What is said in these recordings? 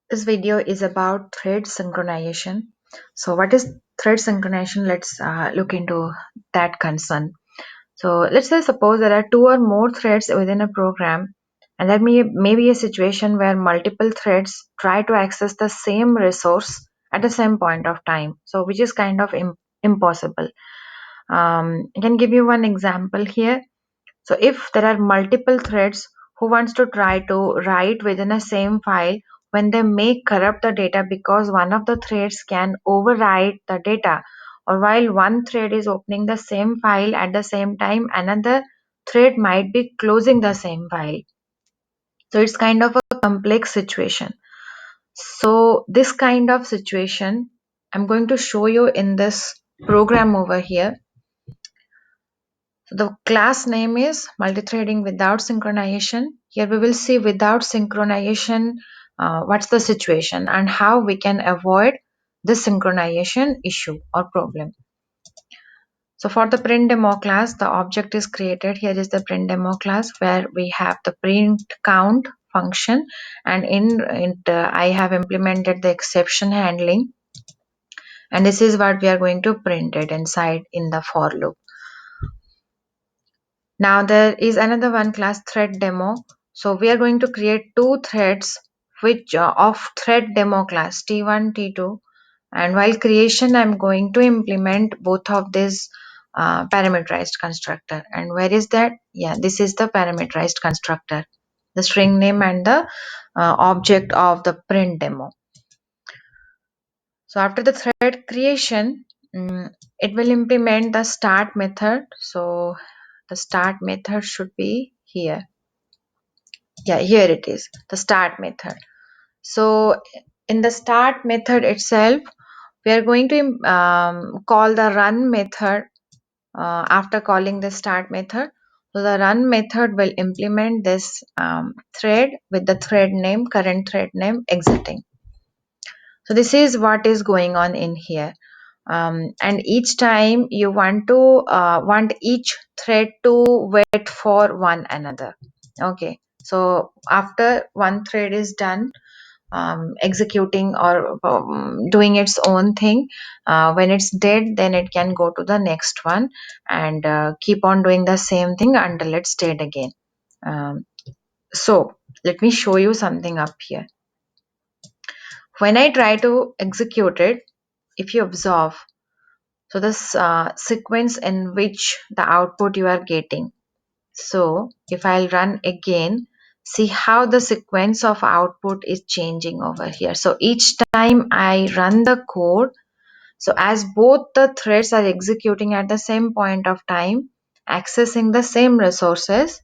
This video is about thread synchronization. So, what is thread synchronization? Let's look into that concern. So, let's say suppose there are two or more threads within a program, and there may be a situation where multiple threads try to access the same resource at the same point of time. So, which is kind of impossible. I can give you one example here. So if there are multiple threads who wants to try to write within a same file, when they may corrupt the data because one of the threads can overwrite the data, or while one thread is opening the same file at the same time, another thread might be closing the same file. So it's kind of a complex situation. So this kind of situation I'm going to show you in this program over here. So the class name is multithreading without synchronization. Here we will see without synchronization, what's the situation and how we can avoid this synchronization issue or problem. So for the print demo class, the object is created. Here is the print demo class where we have the print count function, and in it I have implemented the exception handling, and this is what we are going to print it inside in the for loop. Now there is another one class thread demo. So we are going to create two threads which of thread demo class T1, T2, and while creation I'm going to implement both of these parameterized constructor. And where is that? Yeah, this is the parameterized constructor, the string name and the object of the print demo. So after the thread creation, it will implement the start method. So the start method should be here. Yeah, here it is, the start method. So in the start method itself, we are going to call the run method after calling the start method. So the run method will implement this thread with the thread name, current thread name exiting. So this is what is going on in here. And each time you want each thread to wait for one another. Okay, so after one thread is done executing or doing its own thing, when it's dead then it can go to the next one and keep on doing the same thing until it's dead again. So let me show you something up here. When I try to execute it, if you observe, so this sequence in which the output you are getting. So if I'll run again, see how the sequence of output is changing over here. So each time I run the code, so as both the threads are executing at the same point of time, accessing the same resources,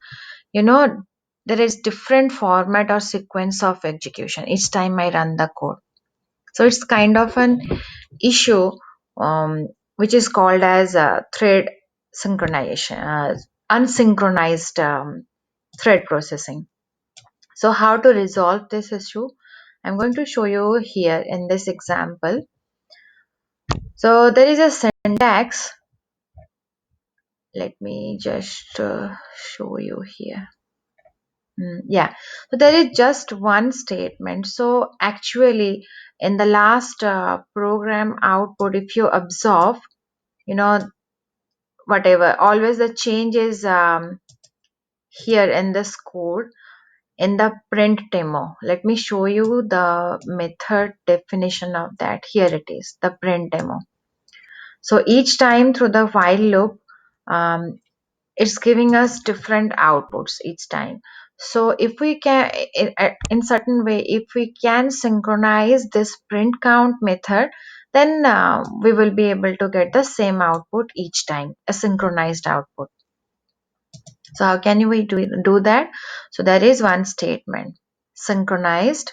you know, there is different format or sequence of execution each time I run the code. So it's kind of an issue which is called as thread synchronization, unsynchronized thread processing. So how to resolve this issue? I'm going to show you here in this example. So there is a syntax. Let me just show you here. Yeah, so there is just one statement. So actually in the last program output, if you observe, you know, whatever, always the change is here in this code in the print demo. Let me show you the method definition of that. Here it is, the print demo. So each time through the while loop, um, it's giving us different outputs each time. So if we can in certain way, if we can synchronize this print count method, then we will be able to get the same output each time, a synchronized output. So how can we do that? So there is one statement, synchronized,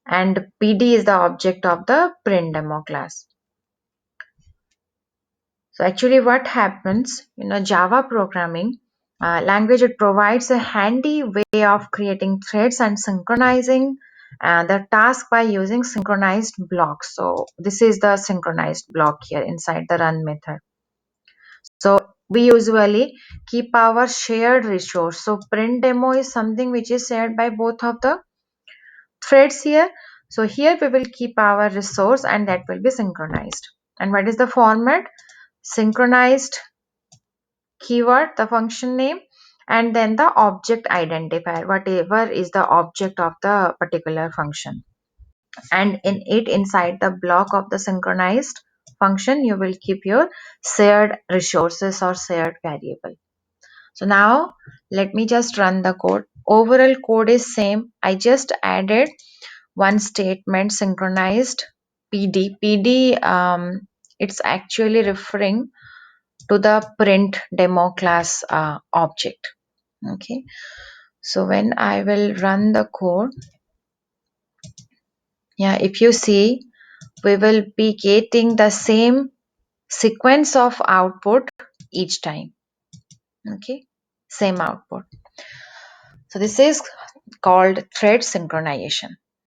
and PD is the object of the print demo class. So actually what happens, Java programming language, it provides a handy way of creating threads and synchronizing the task by using synchronized blocks. So this is the synchronized block here inside the run method. So we usually keep our shared resource. So print demo is something which is shared by both of the threads here. So here we will keep our resource and that will be synchronized. And what is the format? Synchronized keyword, the function name, and then the object identifier, whatever is the object of the particular function. And in it, inside the block of the synchronized function, you will keep your shared resources or shared variable. So now let me just run the code. Overall code is same. I just added one statement, synchronized PD. PD, it's actually referring to the print demo class object. Okay. So when I will run the code, yeah, if you see, we will be getting the same sequence of output each time. Okay, same output. So this is called thread synchronization.